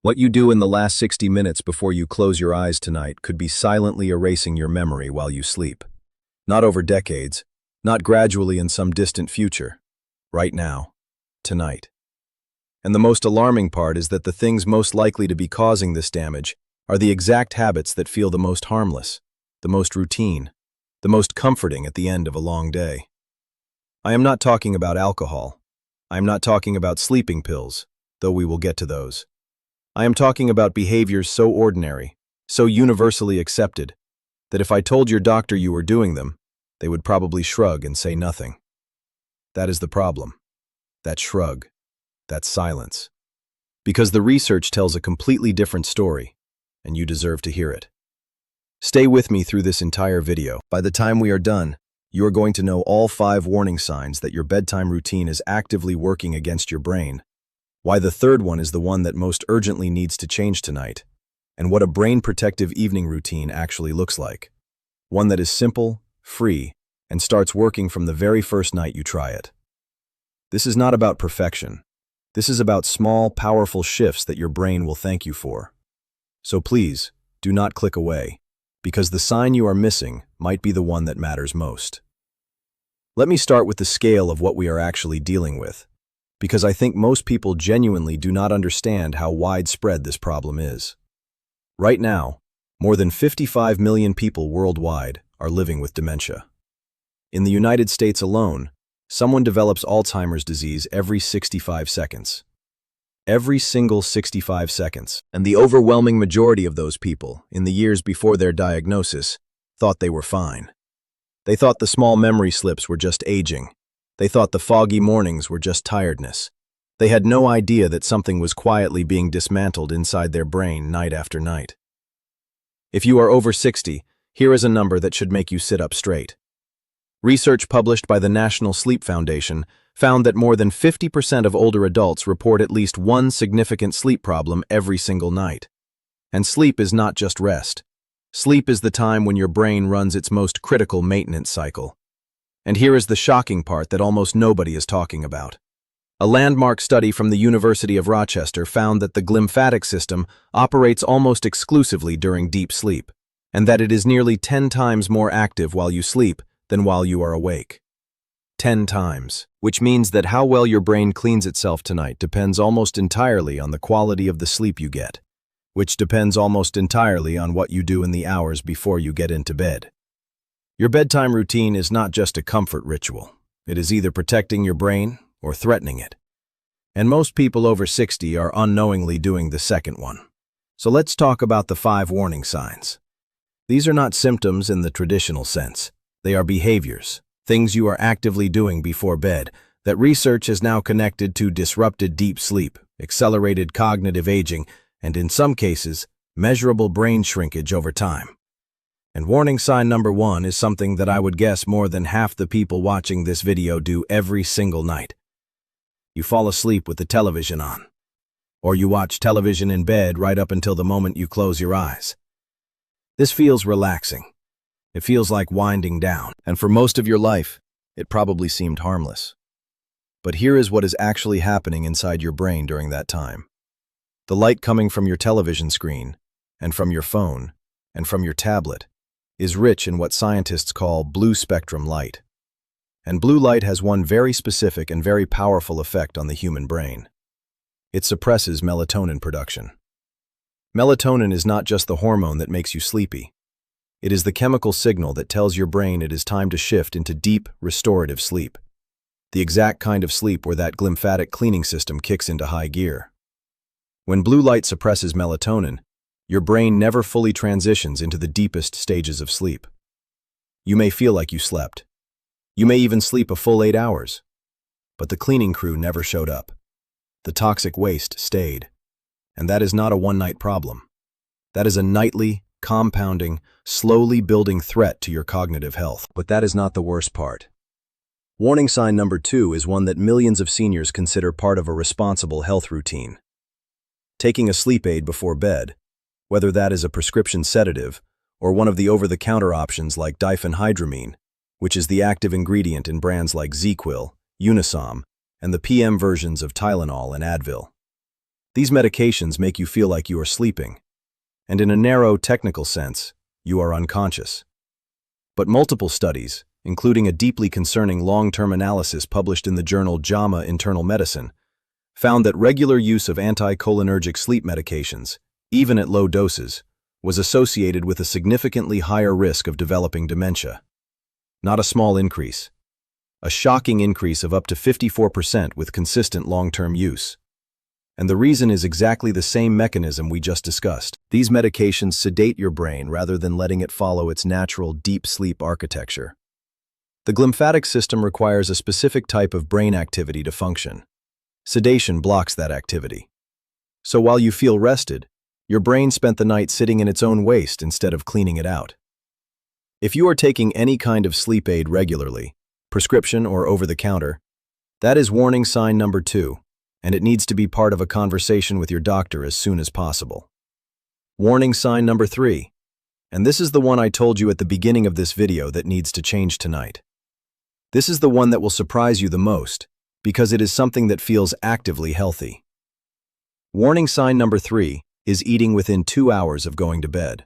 What you do in the last 60 minutes before you close your eyes tonight could be silently erasing your memory while you sleep. Not over decades, not gradually in some distant future. Right now. Tonight. And the most alarming part is that the things most likely to be causing this damage are the exact habits that feel the most harmless, the most routine, the most comforting at the end of a long day. I am not talking about alcohol. I am not talking about sleeping pills, though we will get to those. I am talking about behaviors so ordinary, so universally accepted, that if I told your doctor you were doing them, they would probably shrug and say nothing. That is the problem. That shrug. That silence. Because the research tells a completely different story, and you deserve to hear it. Stay with me through this entire video. By the time we are done, you are going to know all 5 warning signs that your bedtime routine is actively working against your brain, why the third one is the one that most urgently needs to change tonight, and what a brain-protective evening routine actually looks like. One that is simple, free, and starts working from the very first night you try it. This is not about perfection. This is about small, powerful shifts that your brain will thank you for. So please, do not click away, because the sign you are missing might be the one that matters most. Let me start with the scale of what we are actually dealing with, because I think most people genuinely do not understand how widespread this problem is. Right now, more than 55 million people worldwide are living with dementia. In the United States alone, someone develops Alzheimer's disease every 65 seconds. Every single 65 seconds. And the overwhelming majority of those people, in the years before their diagnosis, thought they were fine. They thought the small memory slips were just aging. They thought the foggy mornings were just tiredness. They had no idea that something was quietly being dismantled inside their brain night after night. If you are over 60, here is a number that should make you sit up straight. Research published by the National Sleep Foundation found that more than 50% of older adults report at least one significant sleep problem every single night. And sleep is not just rest. Sleep is the time when your brain runs its most critical maintenance cycle. And here is the shocking part that almost nobody is talking about. A landmark study from the University of Rochester found that the glymphatic system operates almost exclusively during deep sleep, and that it is nearly 10 times more active while you sleep than while you are awake. 10 times. Which means that how well your brain cleans itself tonight depends almost entirely on the quality of the sleep you get, which depends almost entirely on what you do in the hours before you get into bed. Your bedtime routine is not just a comfort ritual. It is either protecting your brain or threatening it. And most people over 60 are unknowingly doing the second one. So let's talk about the 5 warning signs. These are not symptoms in the traditional sense. They are behaviors, things you are actively doing before bed, that research has now connected to disrupted deep sleep, accelerated cognitive aging, and in some cases, measurable brain shrinkage over time. And warning sign number 1 is something that I would guess more than half the people watching this video do every single night. You fall asleep with the television on. Or you watch television in bed right up until the moment you close your eyes. This feels relaxing. It feels like winding down. And for most of your life, it probably seemed harmless. But here is what is actually happening inside your brain during that time. The light coming from your television screen, and from your phone, and from your tablet, is rich in what scientists call blue spectrum light. And blue light has one very specific and very powerful effect on the human brain. It suppresses melatonin production. Melatonin is not just the hormone that makes you sleepy. It is the chemical signal that tells your brain it is time to shift into deep, restorative sleep. The exact kind of sleep where that glymphatic cleaning system kicks into high gear. When blue light suppresses melatonin, your brain never fully transitions into the deepest stages of sleep. You may feel like you slept. You may even sleep a full 8 hours. But the cleaning crew never showed up. The toxic waste stayed. And that is not a one-night problem. That is a nightly, compounding, slowly building threat to your cognitive health. But that is not the worst part. Warning sign number 2 is one that millions of seniors consider part of a responsible health routine. Taking a sleep aid before bed, whether that is a prescription sedative or one of the over-the-counter options like diphenhydramine, which is the active ingredient in brands like ZzzQuil, Unisom, and the PM versions of Tylenol and Advil. These medications make you feel like you are sleeping, and in a narrow technical sense, you are unconscious. But multiple studies, including a deeply concerning long-term analysis published in the journal JAMA Internal Medicine, found that regular use of anticholinergic sleep medications, even at low doses, was associated with a significantly higher risk of developing dementia. Not a small increase. A shocking increase of up to 54% with consistent long-term use. And the reason is exactly the same mechanism we just discussed. These medications sedate your brain rather than letting it follow its natural deep sleep architecture. The glymphatic system requires a specific type of brain activity to function. Sedation blocks that activity. So while you feel rested, your brain spent the night sitting in its own waste instead of cleaning it out. If you are taking any kind of sleep aid regularly, prescription or over-the-counter, that is warning sign number 2, and it needs to be part of a conversation with your doctor as soon as possible. Warning sign number 3, and this is the one I told you at the beginning of this video that needs to change tonight. This is the one that will surprise you the most, because it is something that feels actively healthy. Warning sign number 3 is eating within 2 hours of going to bed.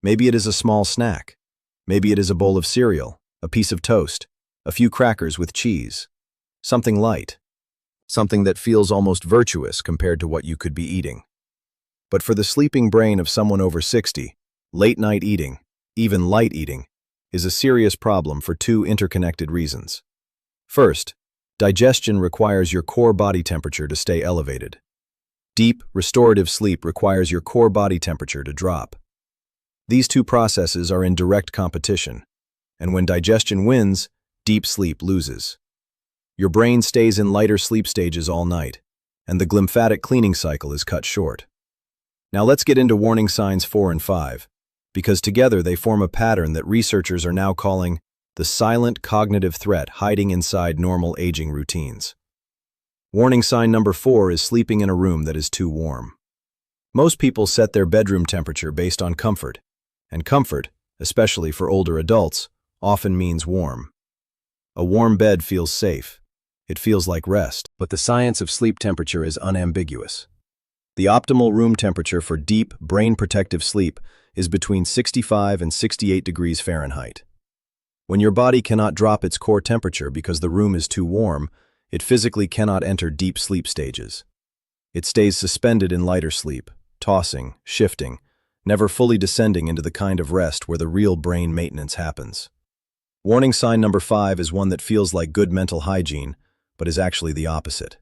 Maybe it is a small snack. Maybe it is a bowl of cereal, a piece of toast, a few crackers with cheese. Something light. Something that feels almost virtuous compared to what you could be eating. But for the sleeping brain of someone over 60, late-night eating, even light eating, is a serious problem for 2 interconnected reasons. First, digestion requires your core body temperature to stay elevated. Deep, restorative sleep requires your core body temperature to drop. These 2 processes are in direct competition, and when digestion wins, deep sleep loses. Your brain stays in lighter sleep stages all night, and the glymphatic cleaning cycle is cut short. Now let's get into warning signs 4 and 5, because together they form a pattern that researchers are now calling the silent cognitive threat hiding inside normal aging routines. Warning sign number 4 is sleeping in a room that is too warm. Most people set their bedroom temperature based on comfort, and comfort, especially for older adults, often means warm. A warm bed feels safe. It feels like rest. But the science of sleep temperature is unambiguous. The optimal room temperature for deep, brain-protective sleep is between 65 and 68 degrees Fahrenheit. When your body cannot drop its core temperature because the room is too warm, it physically cannot enter deep sleep stages. It stays suspended in lighter sleep, tossing, shifting, never fully descending into the kind of rest where the real brain maintenance happens. Warning sign number 5 is one that feels like good mental hygiene, but is actually the opposite.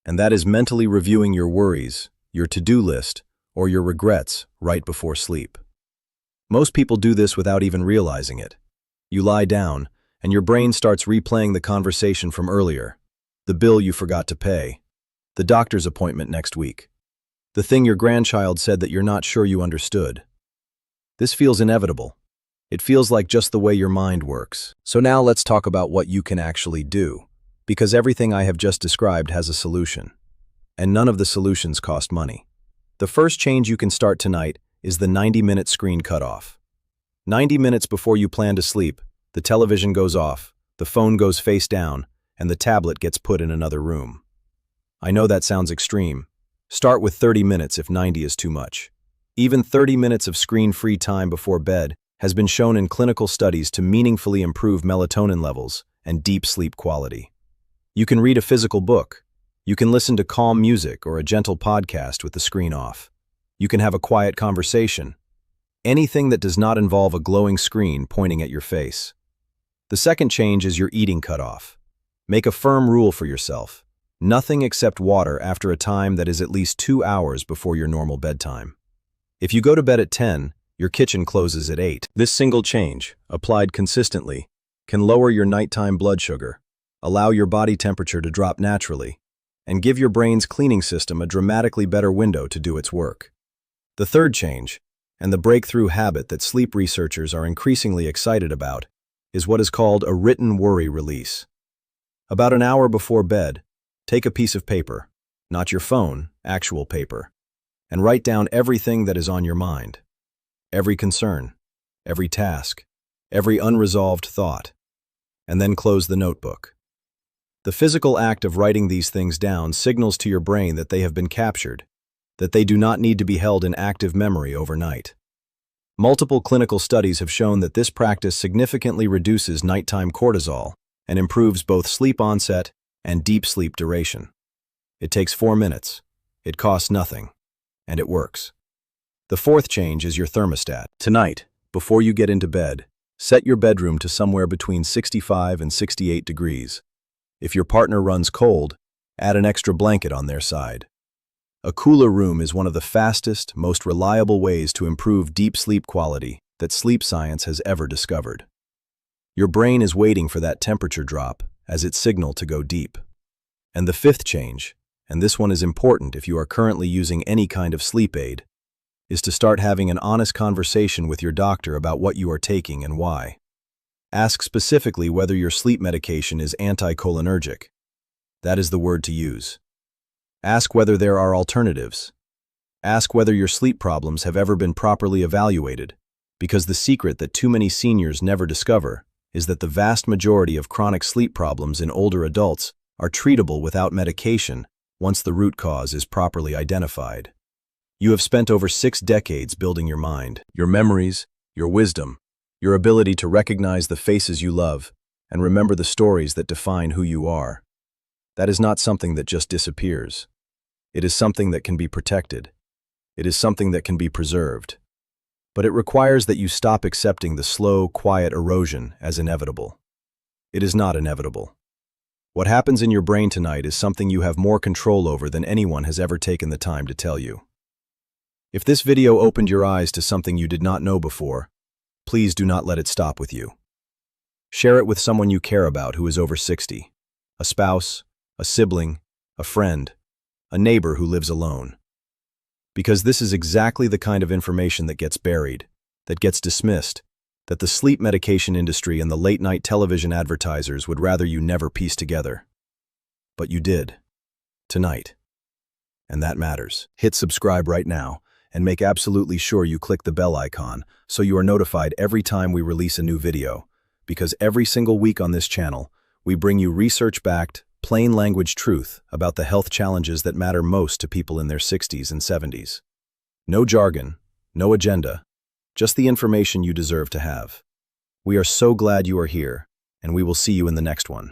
And that is mentally reviewing your worries, your to-do list, or your regrets right before sleep. Most people do this without even realizing it. You lie down, and your brain starts replaying the conversation from earlier, the bill you forgot to pay, the doctor's appointment next week, the thing your grandchild said that you're not sure you understood. This feels inevitable. It feels like just the way your mind works. So now let's talk about what you can actually do, because everything I have just described has a solution. And none of the solutions cost money. The first change you can start tonight is the 90-minute screen cutoff. 90 minutes before you plan to sleep, the television goes off, the phone goes face down, and the tablet gets put in another room. I know that sounds extreme. Start with 30 minutes if 90 is too much. Even 30 minutes of screen-free time before bed has been shown in clinical studies to meaningfully improve melatonin levels and deep sleep quality. You can read a physical book. You can listen to calm music or a gentle podcast with the screen off. You can have a quiet conversation. Anything that does not involve a glowing screen pointing at your face. The second change is your eating cutoff. Make a firm rule for yourself. Nothing except water after a time that is at least 2 hours before your normal bedtime. If you go to bed at 10, your kitchen closes at 8. This single change, applied consistently, can lower your nighttime blood sugar, allow your body temperature to drop naturally, and give your brain's cleaning system a dramatically better window to do its work. The third change, and the breakthrough habit that sleep researchers are increasingly excited about, is what is called a written worry release. About an hour before bed, take a piece of paper, not your phone, actual paper, and write down everything that is on your mind. Every concern, every task, every unresolved thought, and then close the notebook. The physical act of writing these things down signals to your brain that they have been captured, that they do not need to be held in active memory overnight. Multiple clinical studies have shown that this practice significantly reduces nighttime cortisol and improves both sleep onset and deep sleep duration. It takes 4 minutes, it costs nothing, and it works. The fourth change is your thermostat. Tonight, before you get into bed, set your bedroom to somewhere between 65 and 68 degrees. If your partner runs cold, add an extra blanket on their side. A cooler room is one of the fastest, most reliable ways to improve deep sleep quality that sleep science has ever discovered. Your brain is waiting for that temperature drop as its signal to go deep. And the fifth change, and this one is important if you are currently using any kind of sleep aid, is to start having an honest conversation with your doctor about what you are taking and why. Ask specifically whether your sleep medication is anticholinergic. That is the word to use. Ask whether there are alternatives. Ask whether your sleep problems have ever been properly evaluated, because the secret that too many seniors never discover is that the vast majority of chronic sleep problems in older adults are treatable without medication once the root cause is properly identified. You have spent over 6 decades building your mind, your memories, your wisdom, your ability to recognize the faces you love and remember the stories that define who you are. That is not something that just disappears. It is something that can be protected. It is something that can be preserved. But it requires that you stop accepting the slow, quiet erosion as inevitable. It is not inevitable. What happens in your brain tonight is something you have more control over than anyone has ever taken the time to tell you. If this video opened your eyes to something you did not know before, please do not let it stop with you. Share it with someone you care about who is over 60, a spouse, a sibling, a friend, a neighbor who lives alone. Because this is exactly the kind of information that gets buried, that gets dismissed, that the sleep medication industry and the late-night television advertisers would rather you never piece together. But you did. Tonight. And that matters. Hit subscribe right now and make absolutely sure you click the bell icon so you are notified every time we release a new video, because every single week on this channel, we bring you research-backed, plain language truth about the health challenges that matter most to people in their 60s and 70s. No jargon, no agenda, just the information you deserve to have. We are so glad you are here, and we will see you in the next one.